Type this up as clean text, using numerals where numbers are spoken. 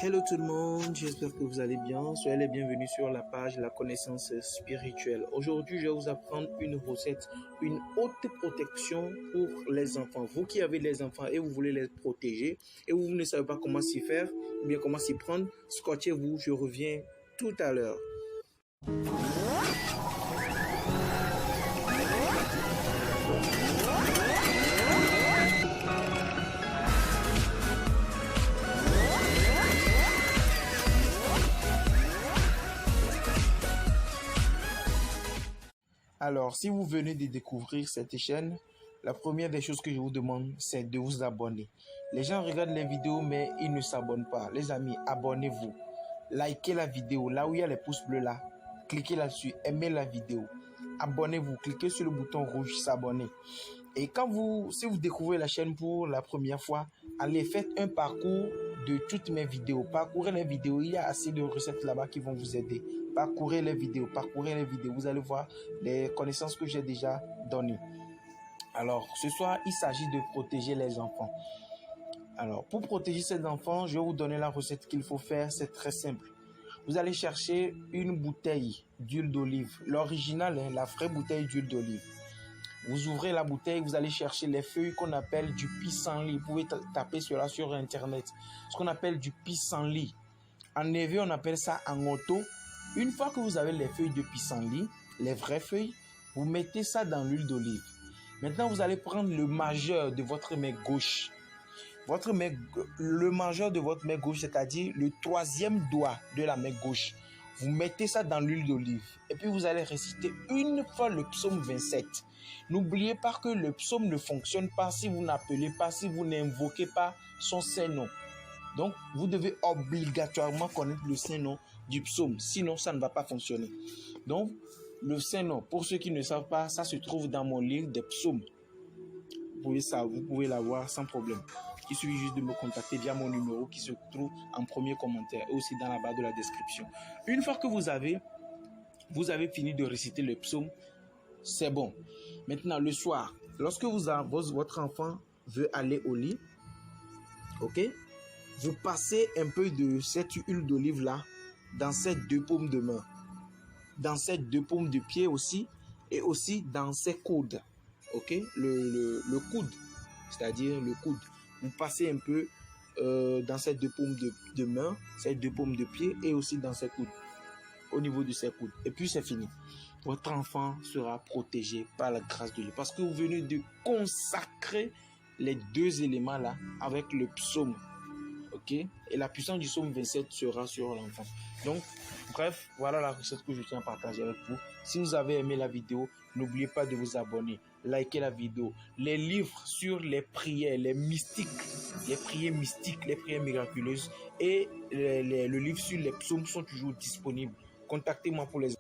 Hello tout le monde, j'espère que vous allez bien. Soyez les bienvenus sur la page La Connaissance Spirituelle. Aujourd'hui, je vais vous apprendre une recette, une haute protection pour les enfants. Vous qui avez des enfants et vous voulez les protéger et vous ne savez pas comment s'y faire ou bien comment s'y prendre, scotchez-vous, je reviens tout à l'heure. Alors, si vous venez de découvrir cette chaîne, la première des choses que je vous demande, c'est de vous abonner. Les gens regardent les vidéos, mais ils ne s'abonnent pas. Les amis, abonnez-vous. Likez la vidéo. Là où il y a les pouces bleus là, cliquez là-dessus. Aimez la vidéo. Abonnez-vous. Cliquez sur le bouton rouge, s'abonner. Et si vous découvrez la chaîne pour la première fois, allez, faites un parcours de toutes mes vidéos. Parcourez les vidéos. Il y a assez de recettes là-bas qui vont vous aider. Parcourez les vidéos. Vous allez voir les connaissances que j'ai déjà données. Alors, ce soir, il s'agit de protéger les enfants. Alors, pour protéger ces enfants, je vais vous donner la recette qu'il faut faire. C'est très simple. Vous allez chercher une bouteille d'huile d'olive. L'original, la vraie bouteille d'huile d'olive. Vous ouvrez la bouteille, vous allez chercher les feuilles qu'on appelle du pissenlit. Vous pouvez taper cela sur Internet. Ce qu'on appelle du pissenlit. En Névé, on appelle ça angoto. Une fois que vous avez les feuilles de pissenlit, les vraies feuilles, vous mettez ça dans l'huile d'olive. Maintenant, vous allez prendre le majeur de votre main gauche. Le majeur de votre main gauche, c'est-à-dire le troisième doigt de la main gauche. Vous mettez ça dans l'huile d'olive. Et puis, vous allez réciter une fois le psaume 27. N'oubliez pas que le psaume ne fonctionne pas si vous n'appelez pas, si vous n'invoquez pas son Saint-Nom. Donc, vous devez obligatoirement connaître le Saint-Nom du psaume. Sinon, ça ne va pas fonctionner. Donc, le Saint-Nom, pour ceux qui ne savent pas, ça se trouve dans mon livre des psaumes. Vous pouvez l'avoir sans problème. Il suffit juste de me contacter via mon numéro qui se trouve en premier commentaire et aussi dans la barre de la description. Une fois que vous avez fini de réciter le psaume, c'est bon. Maintenant, le soir, lorsque votre enfant veut aller au lit, ok, vous passez un peu de cette huile d'olive là dans ces deux paumes de main, dans ces deux paumes de pied aussi, et aussi dans ces coudes, ok, le coude, c'est-à-dire le coude. Vous passez un peu dans ces deux paumes de main, ces deux paumes de pied, et aussi dans ces coudes, au niveau de ces coudes. Et puis c'est fini. Votre enfant sera protégé par la grâce de Dieu, parce que vous venez de consacrer les deux éléments là avec le psaume. Ok, et la puissance du psaume 27 sera sur l'enfant. Donc, bref, voilà la recette que je tiens à partager avec vous. Si vous avez aimé la vidéo, n'oubliez pas de vous abonner, likez la vidéo. Les livres sur les prières, les mystiques, les prières mystiques, les prières miraculeuses et le livre sur les psaumes sont toujours disponibles. Contactez-moi pour les...